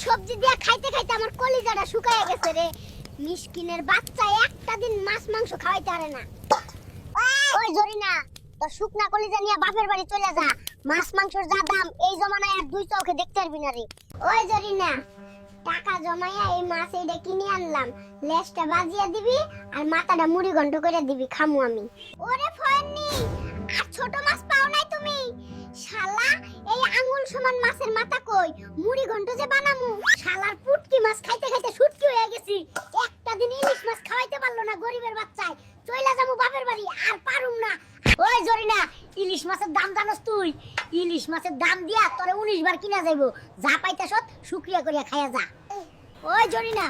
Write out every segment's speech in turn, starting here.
সবজি দিয়া খাইতে খাইতে আমার কলিজাটা শুকায় গেছে রে। মিসকিনের বাচ্চা একটা দিন মাছ মাংস খাওয়াইতে পারে না। ওই জরিনা, তোর শুকনা কলিজা নিয়ে বাপের বাড়ি চলে যা। মাছ মাংসের যা দাম এই জমানায় আর দুই চোখে দেখতে পারবি না রে। ওই জরিনা, টাকা জমাইয়া এই মাছ এইটা কিনে আনলাম, লেজটা বাজিয়ে দিবি আর মাথাটা মুড়ি ঘন্ট করে দিবি, খামু আমি। ওরে ফয়নি, আর ছোট মাছ পাও নাই তুমি? শালা, এই আঙ্গুল সমান মাছের মাথা কই, মুড়ি ঘন্ট যে বানামু। শালার পুটকি মাছ খাইতে খাইতে শুটকি হয়ে গেছি। একটা দিন ইলিশ মাছ খাওয়াইতে পারলো না গরিবের বাচ্চায়। চইলা যামু বাপের বাড়ি, আর পারুম না। ওই জরিনা, ইলিশ মাছের দাম জানোস তুই? ইলিশ মাছের দাম দিয়া তোরে 19 বার কিনা যাইবো। যা পাইতাছ শুকরিয়া করিয়া খাইয়া যা। ওই জরিনা,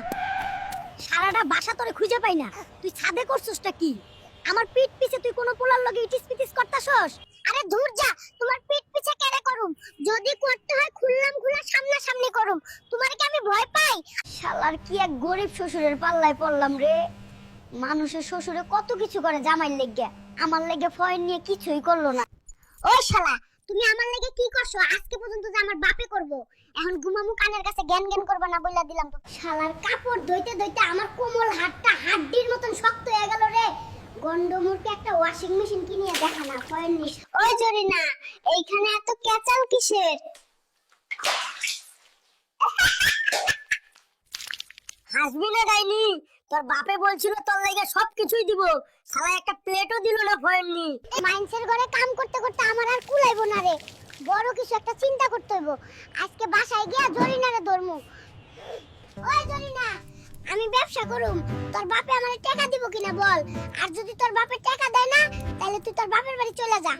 সারাটা বাসা তোরে খুঁজে পাই না। তুই ছাদে করছসটা কি? আমার পিঠ পিছে তুই কোন পোলার লগে ইটিস পিটিস করতাছস? আরে দূর যা, তোমার পিঠ পিছে কেড়ে করুম? যদি করতে হয় খুললাম খুলা সামনা সামনি করুম। তোমারে কি আমি ভয় পাই? শালার কি এক গরিব শ্বশুরের পাল্লায় পড়লাম রে। মানুষের শ্বশুরে কত কিছু করে জামাইর লেগে, আমার লেগে ফয়েন নিয়ে কিছুই করলো না। ওই শালা, তুমি আমার লেগে কি করছো আজকে পর্যন্ত যে আমার বাপে করব? এখন ঘুমামু কানের কাছে জ্ঞান জ্ঞান করবা না বইলা দিলাম তো। শালার কাপড় ধুইতে ধুইতে আমার কোমল হাতটা হাড্ডির মতন শক্ত হয়ে গেল রে। গন্ডমুরকে একটা ওয়াশিং মেশিন কিনিয়ে দেখা না ফয়েন নিস। ওই জরিনা, এইখানে এত কেচাল কিসের? হাসবি না ডাইনি, তোর বাপে বলছিল তোর লাগা সবকিছুই দিব, শালা একটা প্লেটও দিল না ফয়েননি। মাইন্সের ঘরে কাম করতে করতে আমার আর কুলাইবো না রে। বড় কিছু একটা চিন্তা করতে হইব। আজকে বাসায় গিয়া জরিনারে ধরমু। ওই জরিনা, আমি ব্যবসা করুম, তোর বাপে আমারে টাকা দিব কিনা বল। আর যদি তোর বাপে টাকা দেয় না, তাহলে তুই তোর বাপের বাড়ি চলে যা।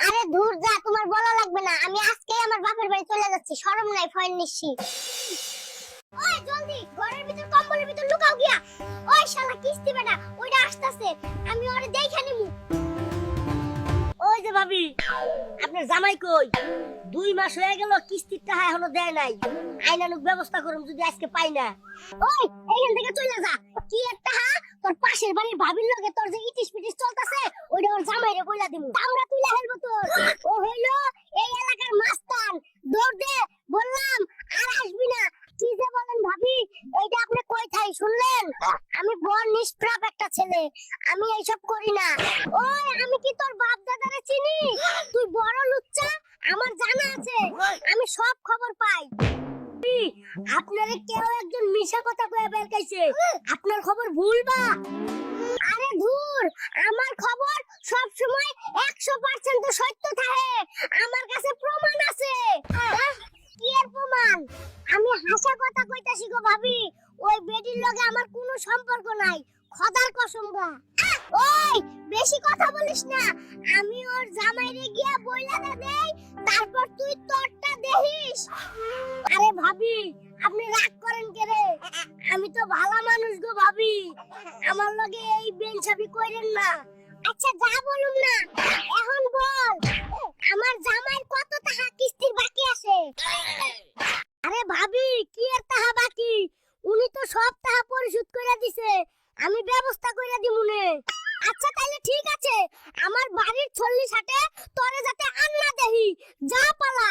আরে দূর যা, তোমার বলা লাগবে না। আমি আজকেই আমার বাপের বাড়ি চলে যাচ্ছি, শরম নাই ফয়েন নিচ্ছি। ওই জলদি ঘরের ভিতর কম্বলের ভিতর লুকাও গিয়া। ওই শালা কিস্তি বেটা, ওইটা আসতাছে, আমি ওরে দেইখা নিমু। ওই যে ভাবি, আপনার জামাই কই? 2 মাস হয়ে গেল কিস্তির টাকা এখনো দেয় নাই। আইনানুক ব্যবস্থা করুন যদি আজকে পাই না। ওই এইখান থেকে চলে যা। কি একটা তোর পাশের বাড়ির ভাবির লগে তোর যে ইটিস পিটিস চলতেছে, ওইটা ওর জামাইরে বইলা দিমু। আমরা তুইলা হেলবো তোর। ও হইলো এই এলাকার মাস্তান। দৌড় দে বললাম, আর আসবি না। কি যে বলেন ভাবি, এইটা আপনি কই থাই শুনলেন? আমি বড় নিষ্পাপ একটা ছেলে, আমি এইসব করি না। ওই আমি কি তোর বাপ দাদারে চিনি? তুই বড় লুচ্চা, আমার জানা আছে, আমি সব খবর পাই। আপনারে কেউ একজন মিশা কথা কয়ে বের কাইছে, আপনার খবর ভুলবা। আরে ধুর, আমার খবর সব সময় 100% সত্য থাকে। আমার কাছে প্রমাণ আছে। কি এর প্রমাণ? আমি হাসা কথা কইতাছি গো ভাবি, ওই বেডির লগে আমার কোনো সম্পর্ক নাই, খোদার কসম গা। ওই বেশি কথা বলিস না। আমি ওর জামাইরে গিয়া বইলা দেই, তারপর তুই তোরটা দেখিস। আরে ভাবি, আপনি রাগ করেন কে রে? আমি তো ভালো মানুষ গো ভাবি, আমার লগে এই বেনসাবি কইরেন না। আচ্ছা যা বলুম না, এখন বল আমার জামাইর কত টাকা কিস্তির বাকি আছে? আরে ভাবি, কি এর টাকা বাকি? উনি তো সব টাকা পরিশোধ কইরা দিছে, আমি ব্যবস্থা কইরা দিমুনে। আচ্ছা তাহলে ঠিক আছে, আমার বাড়ির 40 হাটে তোরে যাতে আন্না দেহি, যা পালা।